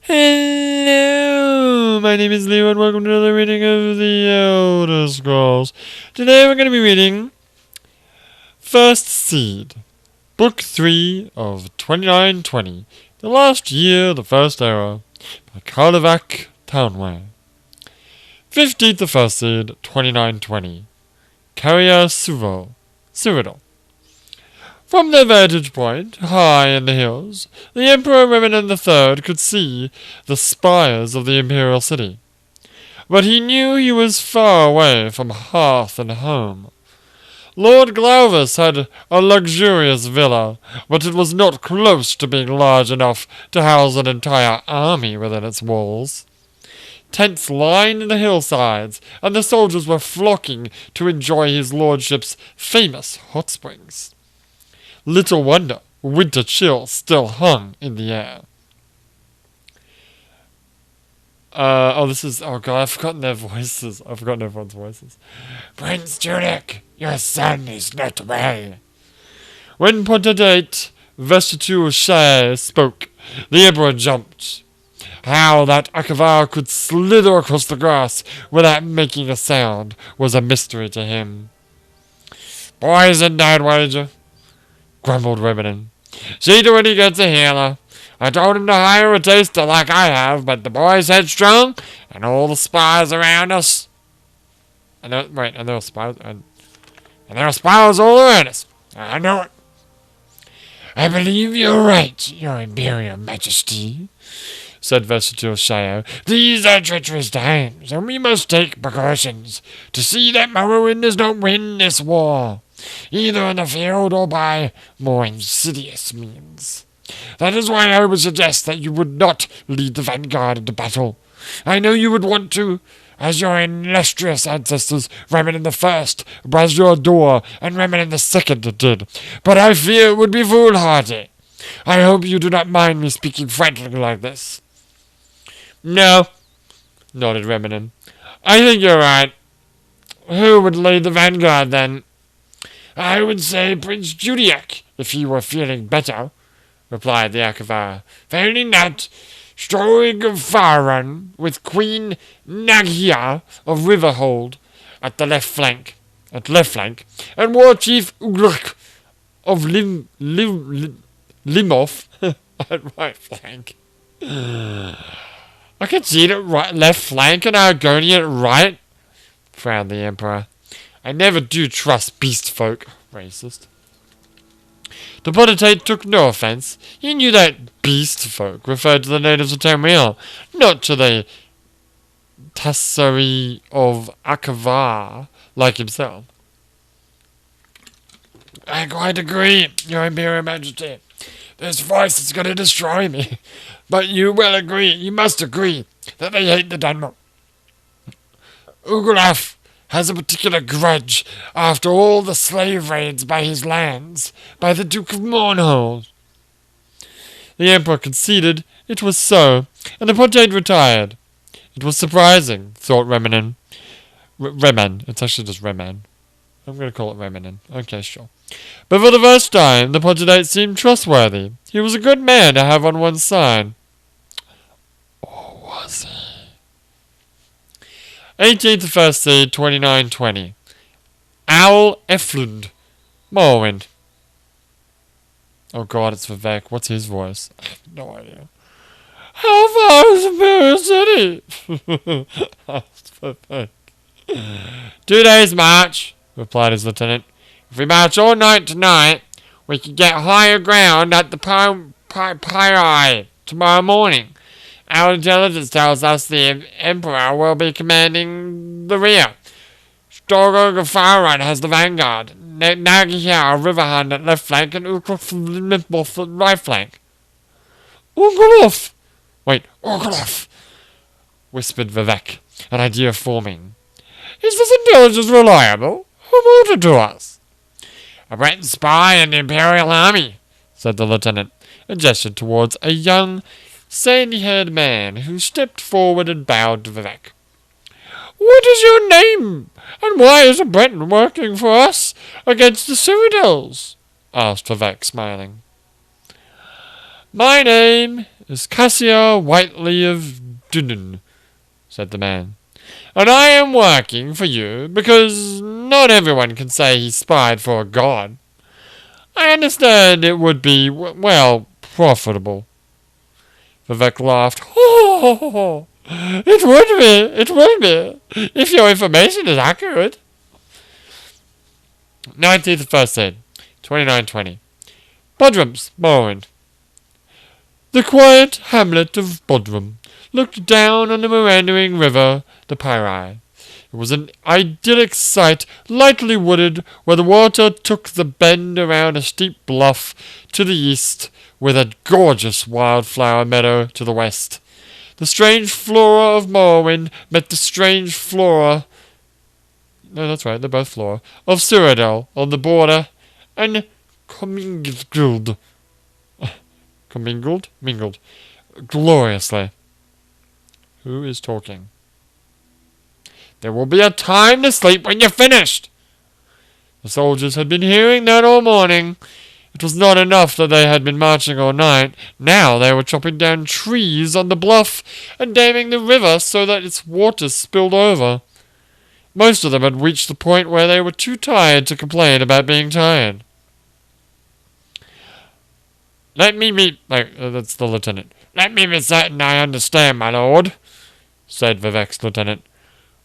Hello, my name is Leo and welcome to another reading of the Elder Scrolls. Today we're going to be reading First Seed, Book 3 of 2920, The Last Year of the First Era, by Karlovac Townway. 15th of First Seed, 2920, Carrier Cyrodiil. From their vantage point, high in the hills, the Emperor Remnant III could see the spires of the Imperial City. But he knew he was far away from hearth and home. Lord Glauvis had a luxurious villa, but it was not close to being large enough to house an entire army within its walls. Tents lined the hillsides, and the soldiers were flocking to enjoy his lordship's famous hot springs. Little wonder winter chill still hung in the air. Oh god, I've forgotten their voices. I've forgotten everyone's voices. Prince Judic, your son is not well. When Potentate Vestiture Shire spoke, the Emperor jumped. How that Akavar could slither across the grass without making a sound was a mystery to him. Poison, I'd wager, grumbled Ribbon. See to it he gets a healer. I told him to hire a taster like I have, but the boy's headstrong, and all the spies around us. And there are spies, and there are spies all around us. I know it. I believe you're right, your Imperial Majesty, said Vestiture Shire. These are treacherous times, and we must take precautions to see that Morrowind does not win this war, either in the field or by more insidious means. That is why I would suggest that you would not lead the vanguard into battle. I know you would want to, as your illustrious ancestors Remnant I, Brazior and Remnant II did, but I fear it would be foolhardy. I hope you do not mind me speaking frankly like this. No, nodded Remnant. I think you're right. Who would lead the vanguard, then? I would say Prince Judic, if he were feeling better, replied the Akavar. Failing that, Stroig of Farun, with Queen Nagia of Riverhold at left flank, and War Chief Ugluk of Limoth at right flank. I can see it at left flank and Argonian at right, frowned the Emperor. I never do trust beast folk. Racist. The Potentate took no offence. He knew that beast folk referred to the natives of Tamriel, not to the Tassari of Akavar like himself. I quite agree, your Imperial Majesty. This voice is going to destroy me. But you must agree, that they hate the Dunmer. Ugulaf has a particular grudge after all the slave raids by his lands, by the Duke of Mournhold. The Emperor conceded it was so, and the Potentate retired. It was surprising, thought Reman. It's actually just Reman. I'm going to call it Reman. Okay, sure. But for the first time, the Potentate seemed trustworthy. He was a good man to have on one's side. Or was he? 18th of First Seed, 2920. Owl Eflund, Morrowind. Oh god, it's Vivek. What's his voice? I have no idea. How far is Imperial City? Asked Vivek. 2 days' march, replied his lieutenant. If we march all night tonight, we can get higher ground at the Pyre tomorrow morning. Our intelligence tells us the Emperor will be commanding the rear. Storgog of Farun has the vanguard. Nagia Riverhand at left flank and Ukluf at right flank. Ugluf! Wait, Ugluf! Whispered Vivek, an idea forming. Is this intelligence reliable? Who brought it to us? A Breton spy in the Imperial Army, said the lieutenant, and gestured towards a young, sandy-haired man who stepped forward and bowed to Vivek. What is your name, and why is a Breton working for us against the Cyrodiils? Asked Vivek, smiling. My name is Cassia Whiteley of Dunan, said the man. And I am working for you because not everyone can say he spied for a god. I understand it would be, well, profitable. Vivek laughed. Oh, it would be, if your information is accurate. 19th of 1st Seed, 2920. Bodrum's Morrowind. The quiet hamlet of Bodrum looked down on the meandering river, the Pyri. It was an idyllic sight, lightly wooded, where the water took the bend around a steep bluff to the east, with a gorgeous wildflower meadow to the west. The strange flora of Morrowind met the strange flora... No, that's right, they're both flora. Of Cyrodiil on the border, and commingled gloriously. Who is talking? There will be a time to sleep when you're finished. The soldiers had been hearing that all morning. It was not enough that they had been marching all night. Now they were chopping down trees on the bluff and damming the river so that its waters spilled over. Most of them had reached the point where they were too tired to complain about being tired. That's the lieutenant. Let me be certain I understand, my lord, said Vivek's lieutenant.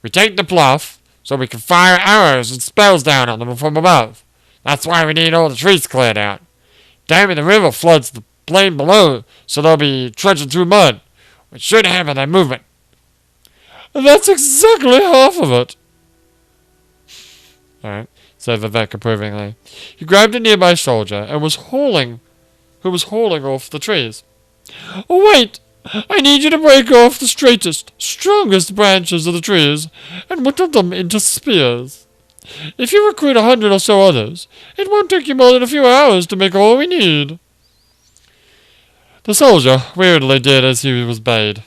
We take the bluff so we can fire arrows and spells down on them from above. That's why we need all the trees cleared out. Damming the river floods the plain below, so they'll be trudging through mud, which should hamper their movement. That's exactly half of it. Alright, said Vivek approvingly. He grabbed a nearby soldier who was hauling off the trees. Oh, wait! I need you to break off the straightest, strongest branches of the trees and whittle them into spears. If you recruit 100 or so others, it won't take you more than a few hours to make all we need. The soldier wearily did as he was bade.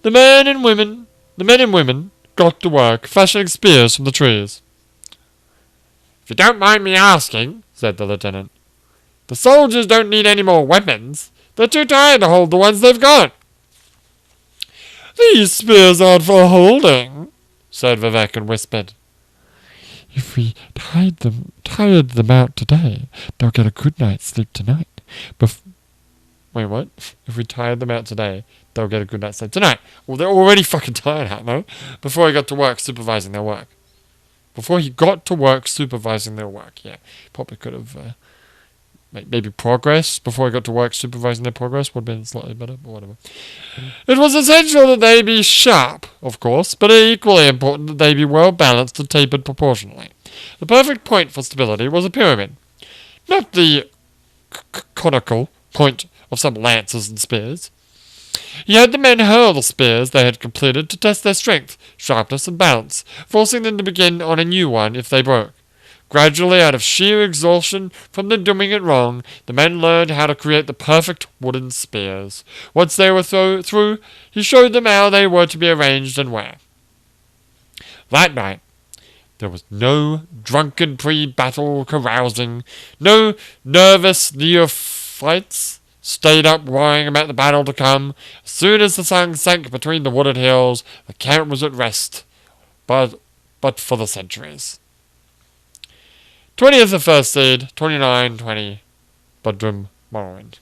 The men and women got to work, fashioning spears from the trees. If you don't mind me asking, said the lieutenant, the soldiers don't need any more weapons. They're too tired to hold the ones they've got. These spears aren't for holding, said Vivek and whispered. If we tired them out today, they'll get a good night's sleep tonight. Wait, what? If we tired them out today, they'll get a good night's sleep tonight. Well, they're already fucking tired out, no? Before he got to work supervising their work. Yeah. Probably could have... maybe progress before I got to work supervising their progress would have been slightly better, but whatever. It was essential that they be sharp, of course, but equally important that they be well balanced and tapered proportionally. The perfect point for stability was a pyramid, not the conical point of some lances and spears. He had the men hurl the spears they had completed to test their strength, sharpness, and balance, forcing them to begin on a new one if they broke. Gradually, out of sheer exhaustion from them doing it wrong, the men learned how to create the perfect wooden spears. Once they were through, he showed them how they were to be arranged and where. That night, there was no drunken pre-battle carousing, no nervous neophytes stayed up worrying about the battle to come. As soon as the sun sank between the wooded hills, the camp was at rest, but for the centuries. 20th of 1st Seed, 2920, Bodrum, Morrowind.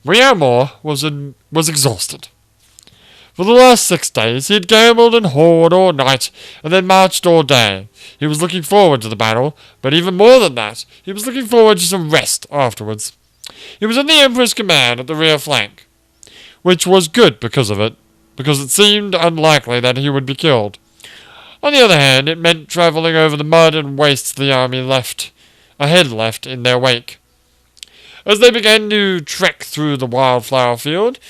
Riamor was exhausted. For the last 6 days he had gambled and whored all night, and then marched all day. He was looking forward to the battle, but even more than that, he was looking forward to some rest afterwards. He was in the Emperor's command at the rear flank, which was good because it seemed unlikely that he would be killed. On the other hand, it meant travelling over the mud and waste the army left in their wake. As they began to trek through the wildflower field,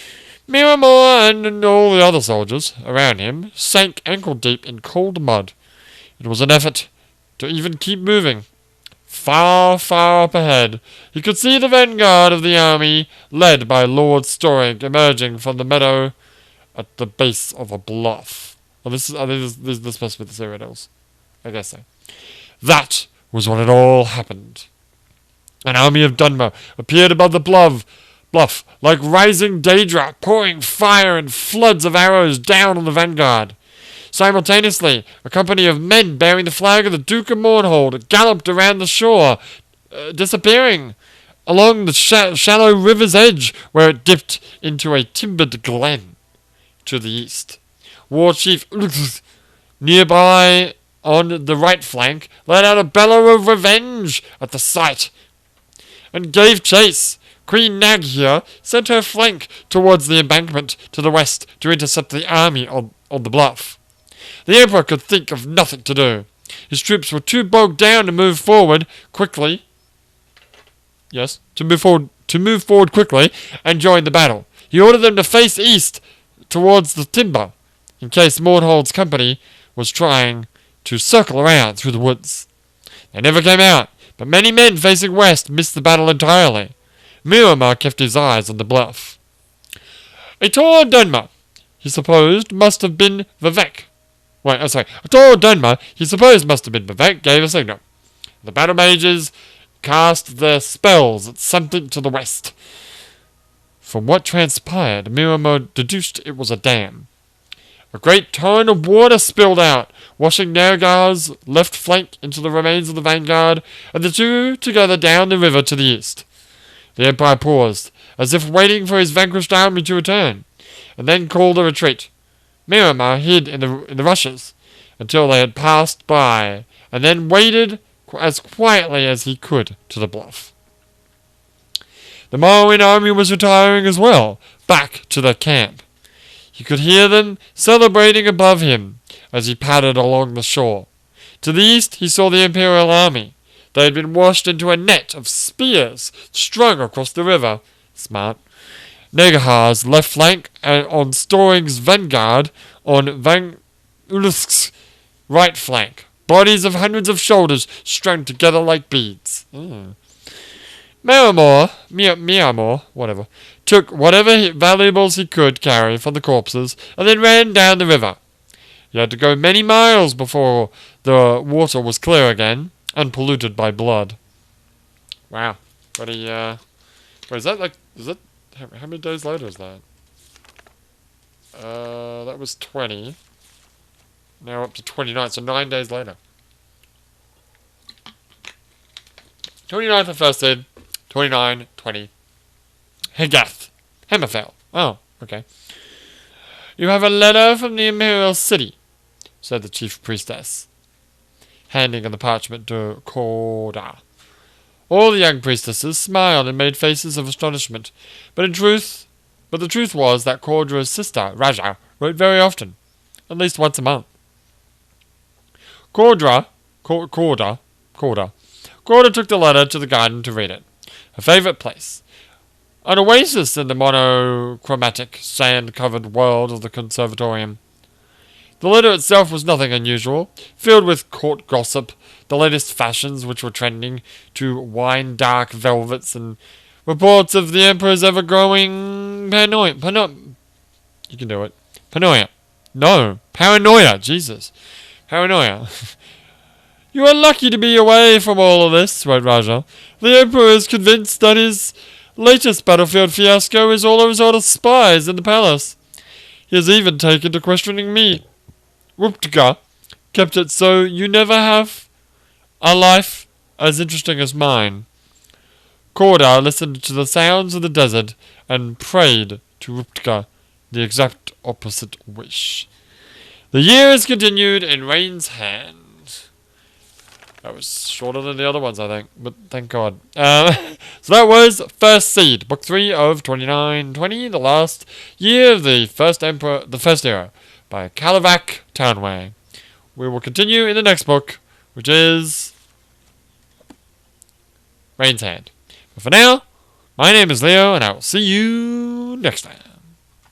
Miramor and all the other soldiers around him sank ankle-deep in cold mud. It was an effort to even keep moving. Far, far up ahead, he could see the vanguard of the army, led by Lord Storig, emerging from the meadow at the base of a bluff. This must be the Cyrodiils. I guess so. That was when it all happened. An army of Dunmer appeared above the bluff, like rising Daedra, pouring fire and floods of arrows down on the vanguard. Simultaneously, a company of men bearing the flag of the Duke of Mournhold galloped around the shore, disappearing along the shallow river's edge, where it dipped into a timbered glen to the east. War Chief nearby on the right flank let out a bellow of revenge at the sight and gave chase. Queen Nag here sent her flank towards the embankment to the west to intercept the army on the bluff. The Emperor could think of nothing to do. His troops were too bogged down to move forward quickly. Yes, to move forward quickly and join the battle. He ordered them to face east towards the timber, in case Mournhold's company was trying to circle around through the woods. They never came out, but many men facing west missed the battle entirely. Miramar kept his eyes on the bluff. A tall Dunmer, he supposed, must have been Vivek. A tall Dunmer, he supposed must have been Vivek, gave a signal. The battle mages cast their spells at something to the west. From what transpired, Miramar deduced it was a dam. A great torrent of water spilled out, washing Nergar's left flank into the remains of the vanguard, and the two together down the river to the east. The Empire paused, as if waiting for his vanquished army to return, and then called a retreat. Miramar hid in the rushes until they had passed by, and then waded as quietly as he could to the bluff. The Morrowind army was retiring as well, back to their camp. He could hear them celebrating above him as he padded along the shore. To the east he saw the Imperial army. They had been washed into a net of spears strung across the river. Smart. Negahar's left flank and on Storing's vanguard on Van Ulusk's right flank. Bodies of hundreds of shoulders strung together like beads. Miramar, took whatever valuables he could carry from the corpses and then ran down the river. He had to go many miles before the water was clear again, unpolluted by blood. Wow. But he, how many days later is that? That was 20. Now up to 29, so 9 days later. 29th of first aid, 29, 20. Hegath. Hammerfell. Oh, okay. You have a letter from the Imperial City, said the chief priestess, handing the parchment to Korda. All the young priestesses smiled and made faces of astonishment, but the truth was that Korda's sister, Raja, wrote very often, at least once a month. Korda took the letter to the garden to read it. Her favourite place. An oasis in the monochromatic, sand-covered world of the conservatorium. The letter itself was nothing unusual, filled with court gossip, the latest fashions which were trending, to wine-dark velvets, and reports of the Emperor's ever-growing paranoia. You can do it. Paranoia. No. Paranoia. Jesus. Paranoia. You are lucky to be away from all of this, wrote Raja. The Emperor is convinced that his latest battlefield fiasco is all a result of spies in the palace. He has even taken to questioning me. Ruptga kept it so you never have a life as interesting as mine. Korda listened to the sounds of the desert and prayed to Ruptga the exact opposite wish. The years continued in Rain's hand. That was shorter than the other ones, I think, but thank God. So that was First Seed, Book 3 of 2920, the last year of the First Emperor, the First Era, by Kalivak Townway. We will continue in the next book, which is Rain's Hand. But for now, my name is Leo, and I will see you next time.